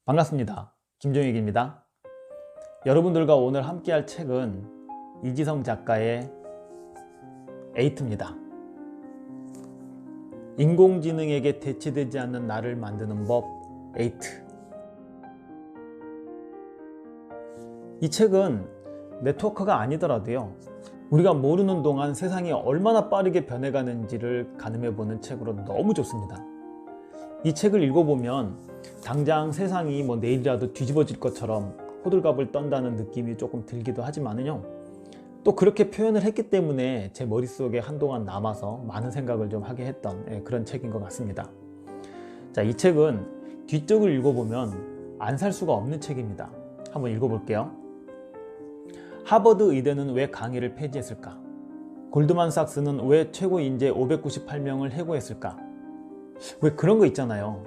반갑습니다. 김종익입니다. 여러분들과 오늘 함께 할 책은 이지성 작가의 에이트입니다. 인공지능에게 대체되지 않는 나를 만드는 법 에이트. 이 책은 네트워크가 아니더라도요, 우리가 모르는 동안 세상이 얼마나 빠르게 변해가는지를 가늠해보는 책으로 너무 좋습니다. 이 책을 읽어보면 당장 세상이 내일이라도 뒤집어질 것처럼 호들갑을 떤다는 느낌이 조금 들기도 하지만요, 또 그렇게 표현을 했기 때문에 제 머릿속에 한동안 남아서 많은 생각을 좀 하게 했던 그런 책인 것 같습니다. 자, 이 책은 뒤쪽을 읽어보면 안 살 수가 없는 책입니다. 한번 읽어볼게요. 하버드 의대는 왜 강의를 폐지했을까? 골드만삭스는 왜 최고 인재 598명을 해고했을까? 왜 그런 거 있잖아요.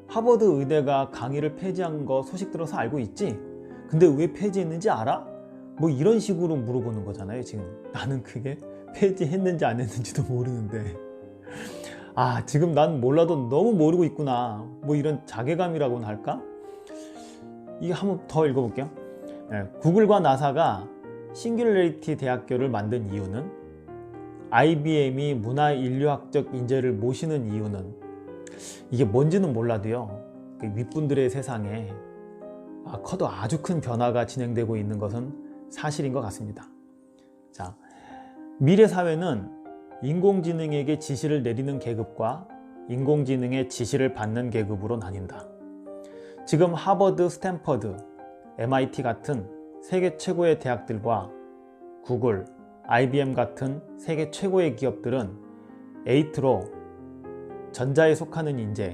하버드 의대가 강의를 폐지한 거 소식 들어서 알고 있지? 근데 왜 폐지했는지 알아? 이런 식으로 물어보는 거잖아요. 지금 나는 그게 폐지했는지 안 했는지도 모르는데, 지금 난 몰라도 너무 모르고 있구나, 이런 자괴감이라고나 할까? 이게 한번 더 읽어볼게요. 구글과 나사가 싱귤레리티 대학교를 만든 이유는, IBM이 문화인류학적 인재를 모시는 이유는, 이게 뭔지는 몰라도요, 윗분들의 세상에 커도 아주 큰 변화가 진행되고 있는 것은 사실인 것 같습니다. 자, 미래 사회는 인공지능에게 지시를 내리는 계급과 인공지능의 지시를 받는 계급으로 나뉜다. 지금 하버드, 스탠퍼드, MIT 같은 세계 최고의 대학들과 구글, IBM 같은 세계 최고의 기업들은 에이트로 전자에 속하는 인재,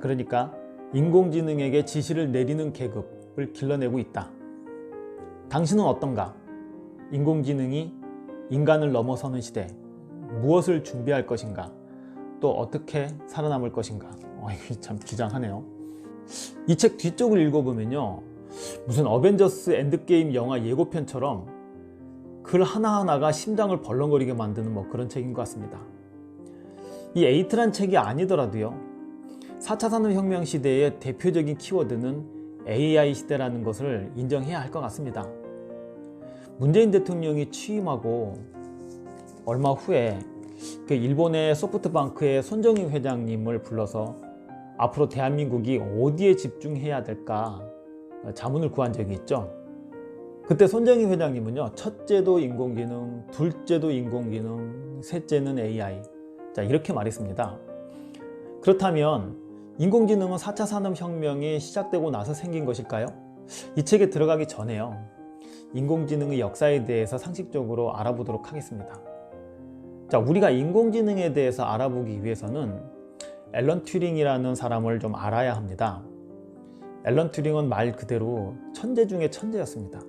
그러니까 인공지능에게 지시를 내리는 계급을 길러내고 있다. 당신은 어떤가? 인공지능이 인간을 넘어서는 시대, 무엇을 준비할 것인가? 또 어떻게 살아남을 것인가? 이게 참 비장하네요. 이 책 뒤쪽을 읽어보면요, 무슨 어벤져스 엔드게임 영화 예고편처럼 글 하나하나가 심장을 벌렁거리게 만드는 그런 책인 것 같습니다. 이 에이트란 책이 아니더라도요, 4차 산업혁명 시대의 대표적인 키워드는 AI 시대라는 것을 인정해야 할 것 같습니다. 문재인 대통령이 취임하고 얼마 후에 일본의 소프트뱅크의 손정희 회장님을 불러서 앞으로 대한민국이 어디에 집중해야 될까 자문을 구한 적이 있죠. 그때 손정희 회장님은요, 첫째도 인공지능, 둘째도 인공지능, 셋째는 AI, 이렇게 말했습니다. 그렇다면 인공지능은 4차 산업혁명이 시작되고 나서 생긴 것일까요? 이 책에 들어가기 전에요, 인공지능의 역사에 대해서 상식적으로 알아보도록 하겠습니다. 우리가 인공지능에 대해서 알아보기 위해서는 앨런 튜링이라는 사람을 좀 알아야 합니다. 앨런 튜링은 말 그대로 천재 중에 천재였습니다.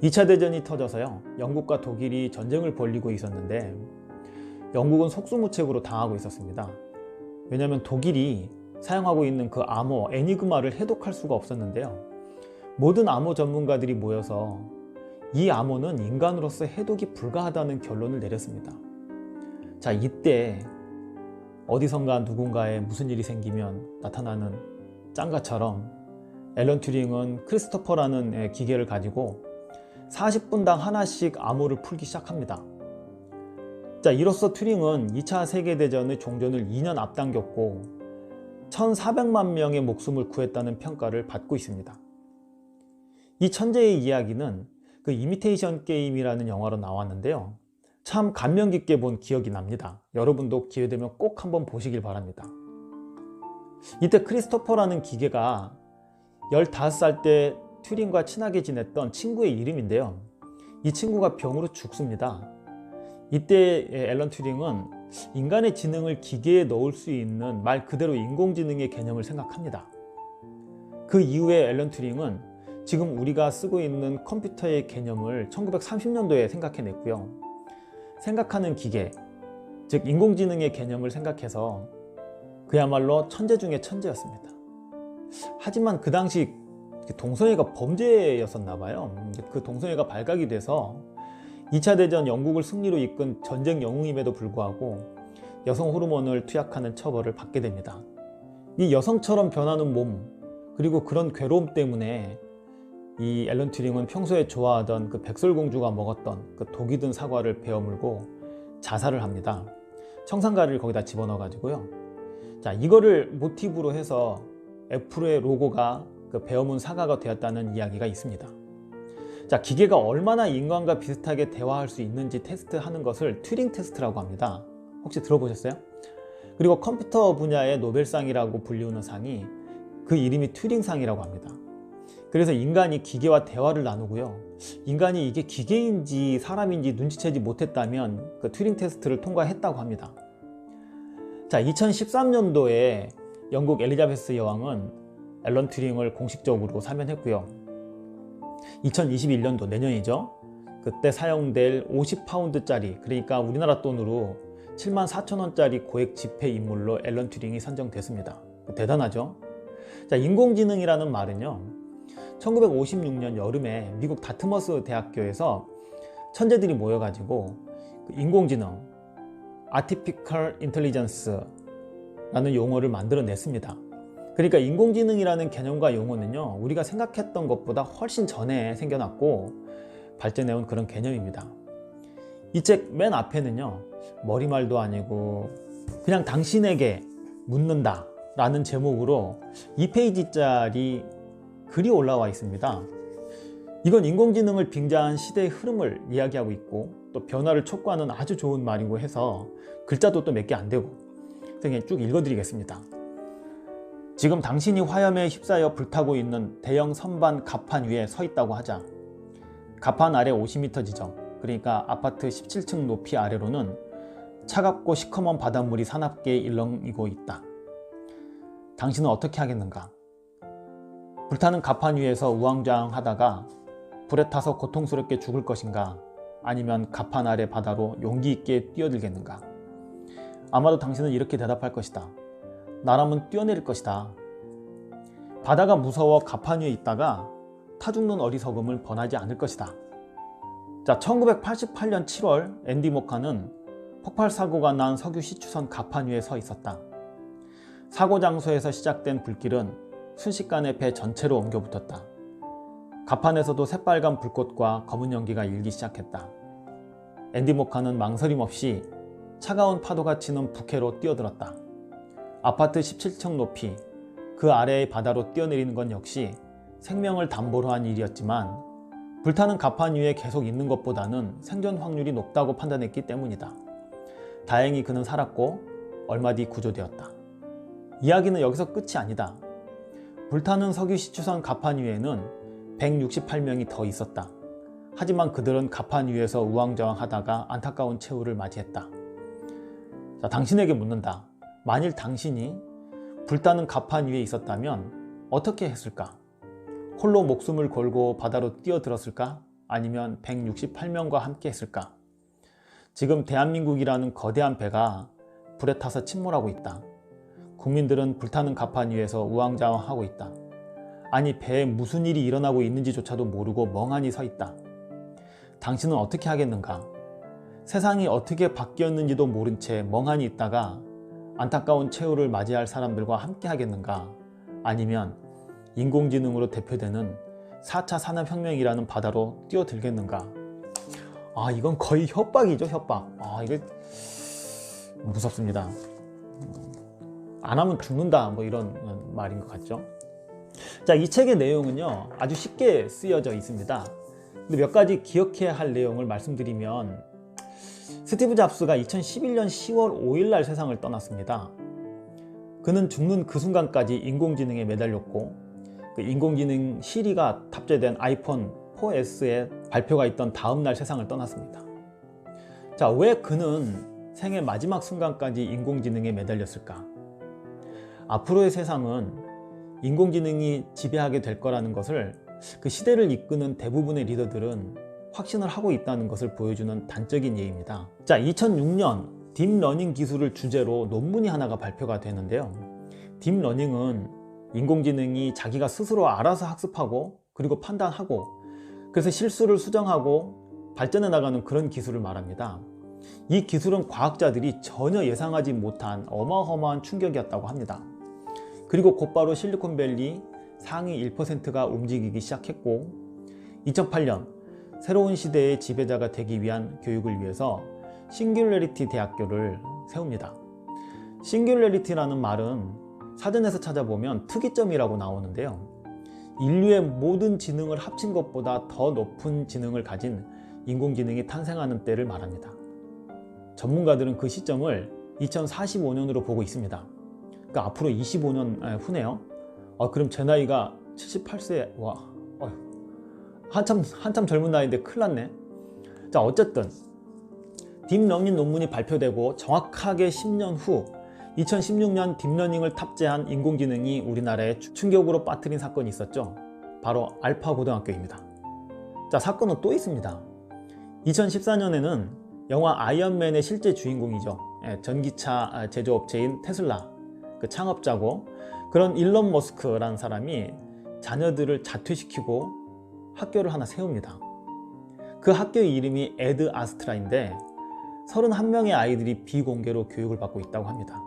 2차 대전이 터져서요, 영국과 독일이 전쟁을 벌이고 있었는데 영국은 속수무책으로 당하고 있었습니다. 왜냐하면 독일이 사용하고 있는 그 암호 애니그마를 해독할 수가 없었는데요, 모든 암호 전문가들이 모여서 이 암호는 인간으로서 해독이 불가하다는 결론을 내렸습니다. 이때 어디선가 누군가에 무슨 일이 생기면 나타나는 짱가처럼 앨런 튜링은 크리스토퍼라는 기계를 가지고 40분당 하나씩 암호를 풀기 시작합니다. 이로써 튜링은 2차 세계대전의 종전을 2년 앞당겼고 1400만 명의 목숨을 구했다는 평가를 받고 있습니다. 이 천재의 이야기는 그 이미테이션 게임이라는 영화로 나왔는데요, 참 감명 깊게 본 기억이 납니다. 여러분도 기회되면 꼭 한번 보시길 바랍니다. 이때 크리스토퍼라는 기계가 15살 때 튜링과 친하게 지냈던 친구의 이름인데요, 이 친구가 병으로 죽습니다. 이때 앨런 튜링은 인간의 지능을 기계에 넣을 수 있는 말 그대로 인공지능의 개념을 생각합니다. 그 이후에 앨런 튜링은 지금 우리가 쓰고 있는 컴퓨터의 개념을 1930년도에 생각해냈고요, 생각하는 기계, 즉 인공지능의 개념을 생각해서 그야말로 천재 중에 천재였습니다. 하지만 그 당시 동성애가 범죄였었나 봐요. 그 동성애가 발각이 돼서 2차 대전 영국을 승리로 이끈 전쟁 영웅임에도 불구하고 여성 호르몬을 투약하는 처벌을 받게 됩니다. 이 여성처럼 변하는 몸, 그리고 그런 괴로움 때문에 이 앨런 튜링은 평소에 좋아하던 그 백설공주가 먹었던 그 독이 든 사과를 베어물고 자살을 합니다. 청산가리를 거기다 집어넣어 가지고요. 자, 이거를 모티브로 해서 애플의 로고가 그 베어문 사과가 되었다는 이야기가 있습니다. 자, 기계가 얼마나 인간과 비슷하게 대화할 수 있는지 테스트하는 것을 튜링 테스트라고 합니다. 혹시 들어보셨어요? 그리고 컴퓨터 분야의 노벨상이라고 불리우는 상이 그 이름이 튜링상이라고 합니다. 그래서 인간이 기계와 대화를 나누고요. 인간이 이게 기계인지 사람인지 눈치채지 못했다면 그 튜링 테스트를 통과했다고 합니다. 자, 2013년도에 영국 엘리자베스 여왕은 앨런 튜링을 공식적으로 사면했고요. 2021년도 내년이죠. 그때 사용될 50파운드짜리, 그러니까 우리나라 돈으로 74,000원짜리 고액 지폐 인물로 앨런 튜링이 선정됐습니다. 대단하죠? 자, 인공지능이라는 말은요, 1956년 여름에 미국 다트머스 대학교에서 천재들이 모여가지고 그 인공지능, Artificial Intelligence라는 용어를 만들어냈습니다. 그러니까 인공지능이라는 개념과 용어는요, 우리가 생각했던 것보다 훨씬 전에 생겨났고 발전해온 그런 개념입니다. 이 책 맨 앞에는요, 머리말도 아니고 그냥 당신에게 묻는다 라는 제목으로 2페이지짜리 글이 올라와 있습니다. 이건 인공지능을 빙자한 시대의 흐름을 이야기하고 있고 또 변화를 촉구하는 아주 좋은 말이고 해서 글자도 또 몇 개 안 되고 그냥 쭉 읽어드리겠습니다. 지금 당신이 화염에 휩싸여 불타고 있는 대형 선반 갑판 위에 서 있다고 하자. 갑판 아래 50m 지점, 그러니까 아파트 17층 높이 아래로는 차갑고 시커먼 바닷물이 사납게 일렁이고 있다. 당신은 어떻게 하겠는가? 불타는 갑판 위에서 우왕좌왕하다가 불에 타서 고통스럽게 죽을 것인가? 아니면 갑판 아래 바다로 용기 있게 뛰어들겠는가? 아마도 당신은 이렇게 대답할 것이다. 나라면 뛰어내릴 것이다. 바다가 무서워 갑판 위에 있다가 타 죽는 어리석음을 범하지 않을 것이다. 자, 1988년 7월 앤디 모카는 폭발 사고가 난 석유 시추선 갑판 위에 서 있었다. 사고 장소에서 시작된 불길은 순식간에 배 전체로 옮겨붙었다. 갑판에서도 새빨간 불꽃과 검은 연기가 일기 시작했다. 앤디 모카는 망설임 없이 차가운 파도가 치는 부캐로 뛰어들었다. 아파트 17층 높이 그 아래의 바다로 뛰어내리는 건 역시 생명을 담보로 한 일이었지만 불타는 갑판 위에 계속 있는 것보다는 생존 확률이 높다고 판단했기 때문이다. 다행히 그는 살았고 얼마 뒤 구조되었다. 이야기는 여기서 끝이 아니다. 불타는 석유 시추선 갑판 위에는 168명이 더 있었다. 하지만 그들은 갑판 위에서 우왕좌왕하다가 안타까운 최후를 맞이했다. 자, 당신에게 묻는다. 만일 당신이 불타는 갑판 위에 있었다면 어떻게 했을까? 홀로 목숨을 걸고 바다로 뛰어들었을까? 아니면 168명과 함께 했을까? 지금 대한민국이라는 거대한 배가 불에 타서 침몰하고 있다. 국민들은 불타는 갑판 위에서 우왕좌왕하고 있다. 아니, 배에 무슨 일이 일어나고 있는지조차도 모르고 멍하니 서 있다. 당신은 어떻게 하겠는가? 세상이 어떻게 바뀌었는지도 모른 채 멍하니 있다가 안타까운 최후를 맞이할 사람들과 함께 하겠는가? 아니면 인공지능으로 대표되는 4차 산업혁명이라는 바다로 뛰어들겠는가? 아, 이건 거의 협박이죠, 협박. 아, 이게 무섭습니다. 안 하면 죽는다, 뭐 이런 말인 것 같죠. 자, 이 책의 내용은요, 아주 쉽게 쓰여져 있습니다. 근데 몇 가지 기억해야 할 내용을 말씀드리면, 스티브 잡스가 2011년 10월 5일 날 세상을 떠났습니다. 그는 죽는 그 순간까지 인공지능에 매달렸고, 그 인공지능 시리가 탑재된 아이폰 4S의 발표가 있던 다음 날 세상을 떠났습니다. 자, 왜 그는 생애 마지막 순간까지 인공지능에 매달렸을까? 앞으로의 세상은 인공지능이 지배하게 될 거라는 것을 그 시대를 이끄는 대부분의 리더들은 확신을 하고 있다는 것을 보여주는 단적인 예입니다. 자, 2006년 딥러닝 기술을 주제로 논문이 하나가 발표가 되는데요. 딥러닝은 인공지능이 자기가 스스로 알아서 학습하고 그리고 판단하고 그래서 실수를 수정하고 발전해 나가는 그런 기술을 말합니다. 이 기술은 과학자들이 전혀 예상하지 못한 어마어마한 충격이었다고 합니다. 그리고 곧바로 실리콘밸리 상위 1%가 움직이기 시작했고 2008년 새로운 시대의 지배자가 되기 위한 교육을 위해서 싱귤래리티 대학교를 세웁니다. 싱귤래리티라는 말은 사전에서 찾아보면 특이점이라고 나오는데요. 인류의 모든 지능을 합친 것보다 더 높은 지능을 가진 인공지능이 탄생하는 때를 말합니다. 전문가들은 그 시점을 2045년으로 보고 있습니다. 그러니까 앞으로 25년 후네요. 그럼 제 나이가 78세, 와, 한참 젊은 나이인데 큰일 났네. 자, 어쨌든 딥러닝 논문이 발표되고 정확하게 10년 후 2016년 딥러닝을 탑재한 인공지능이 우리나라에 충격으로 빠뜨린 사건이 있었죠. 바로 알파고등학교입니다. 자, 사건은 또 있습니다. 2014년에는 영화 아이언맨의 실제 주인공이죠. 전기차 제조업체인 테슬라 그 창업자고 그런 일론 머스크라는 사람이 자녀들을 자퇴시키고 학교를 하나 세웁니다. 그 학교의 이름이 에드 아스트라인데 31명의 아이들이 비공개로 교육을 받고 있다고 합니다.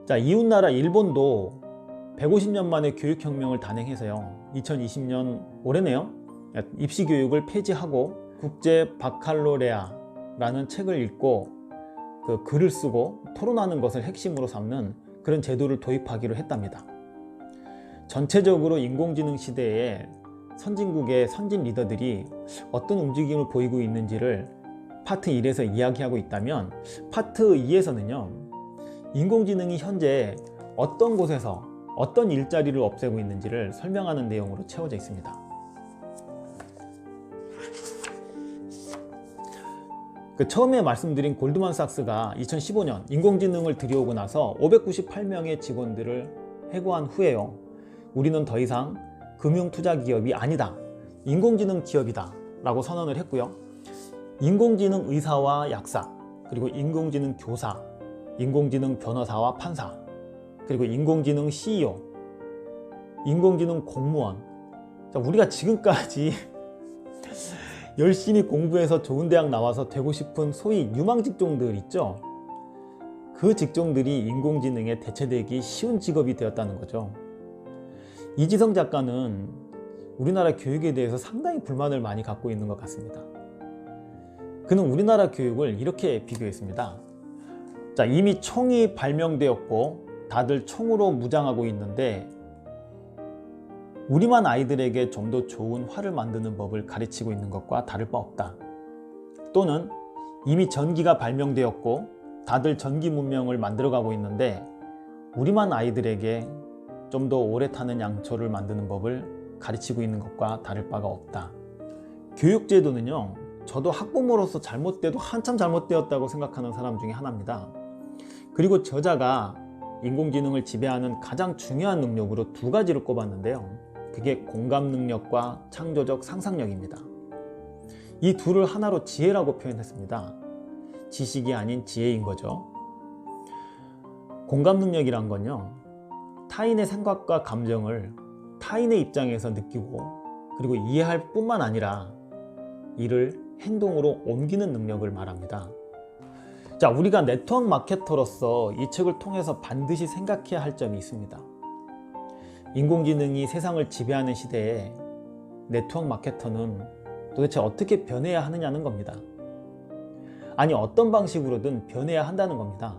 자, 이웃나라 일본도 150년 만에 교육혁명을 단행해서요, 2020년 올해네요, 입시교육을 폐지하고 국제 바칼로레아라는 책을 읽고 그 글을 쓰고 토론하는 것을 핵심으로 삼는 그런 제도를 도입하기로 했답니다. 전체적으로 인공지능 시대에 선진국의 선진 리더들이 어떤 움직임을 보이고 있는지를 파트 1에서 이야기하고 있다면 파트 2에서는요, 인공지능이 현재 어떤 곳에서 어떤 일자리를 없애고 있는지를 설명하는 내용으로 채워져 있습니다. 처음에 말씀드린 골드만삭스가 2015년 인공지능을 들여오고 나서 598명의 직원들을 해고한 후에요, 우리는 더 이상 금융투자기업이 아니다, 인공지능 기업이다 라고 선언을 했고요. 인공지능 의사와 약사, 그리고 인공지능 교사, 인공지능 변호사와 판사, 그리고 인공지능 CEO, 인공지능 공무원. 자, 우리가 지금까지 열심히 공부해서 좋은 대학 나와서 되고 싶은 소위 유망 직종들 있죠? 그 직종들이 인공지능에 대체되기 쉬운 직업이 되었다는 거죠. 이지성 작가는 우리나라 교육에 대해서 상당히 불만을 많이 갖고 있는 것 같습니다. 그는 우리나라 교육을 이렇게 비교했습니다. 자, 이미 총이 발명되었고 다들 총으로 무장하고 있는데 우리만 아이들에게 좀 더 좋은 활을 만드는 법을 가르치고 있는 것과 다를 바 없다. 또는 이미 전기가 발명되었고 다들 전기 문명을 만들어가고 있는데 우리만 아이들에게 좀 더 오래 타는 양초를 만드는 법을 가르치고 있는 것과 다를 바가 없다. 교육제도는요, 저도 학부모로서 잘못돼도 한참 잘못되었다고 생각하는 사람 중에 하나입니다. 그리고 저자가 인공지능을 지배하는 가장 중요한 능력으로 두 가지를 꼽았는데요, 그게 공감 능력과 창조적 상상력입니다. 이 둘을 하나로 지혜라고 표현했습니다. 지식이 아닌 지혜인 거죠. 공감 능력이란 건요, 타인의 생각과 감정을 타인의 입장에서 느끼고 그리고 이해할 뿐만 아니라 이를 행동으로 옮기는 능력을 말합니다. 자, 우리가 네트워크 마케터로서 이 책을 통해서 반드시 생각해야 할 점이 있습니다. 인공지능이 세상을 지배하는 시대에 네트워크 마케터는 도대체 어떻게 변해야 하느냐는 겁니다. 아니, 어떤 방식으로든 변해야 한다는 겁니다.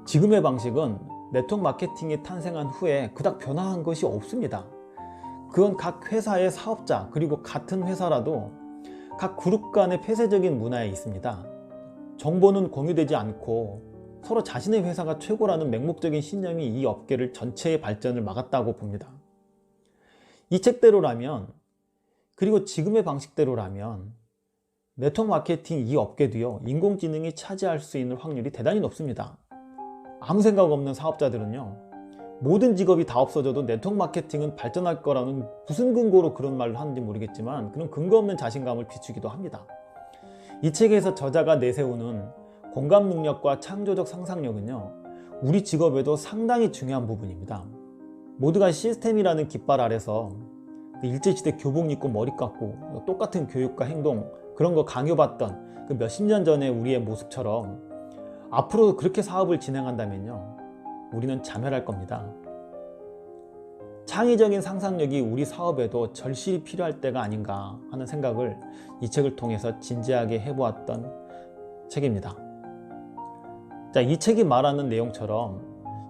지금의 방식은 네트워크 마케팅이 탄생한 후에 그닥 변화한 것이 없습니다. 그건 각 회사의 사업자, 그리고 같은 회사라도 각 그룹 간의 폐쇄적인 문화에 있습니다. 정보는 공유되지 않고 서로 자신의 회사가 최고라는 맹목적인 신념이 이 업계를 전체의 발전을 막았다고 봅니다. 이 책대로라면, 그리고 지금의 방식대로라면 네트워크 마케팅 이 업계도요, 인공지능이 차지할 수 있는 확률이 대단히 높습니다. 아무 생각 없는 사업자들은요, 모든 직업이 다 없어져도 네트워크 마케팅은 발전할 거라는 무슨 근거로 그런 말을 하는지 모르겠지만 그런 근거 없는 자신감을 비추기도 합니다. 이 책에서 저자가 내세우는 공감 능력과 창조적 상상력은요, 우리 직업에도 상당히 중요한 부분입니다. 모두가 시스템이라는 깃발 아래서 일제시대 교복 입고 머리 깎고 똑같은 교육과 행동, 그런 거 강요받던 그 몇십 년 전에 우리의 모습처럼 앞으로 그렇게 사업을 진행한다면요, 우리는 자멸할 겁니다. 창의적인 상상력이 우리 사업에도 절실히 필요할 때가 아닌가 하는 생각을 이 책을 통해서 진지하게 해보았던 책입니다. 자, 이 책이 말하는 내용처럼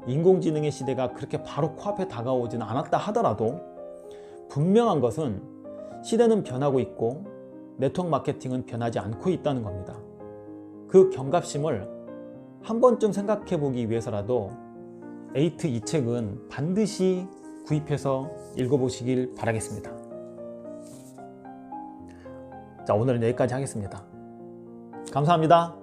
인공지능의 시대가 그렇게 바로 코앞에 다가오지는 않았다 하더라도 분명한 것은 시대는 변하고 있고 네트워크 마케팅은 변하지 않고 있다는 겁니다. 그 경각심을 한 번쯤 생각해 보기 위해서라도 에이트 이 책은 반드시 구입해서 읽어보시길 바라겠습니다. 자, 오늘은 여기까지 하겠습니다. 감사합니다.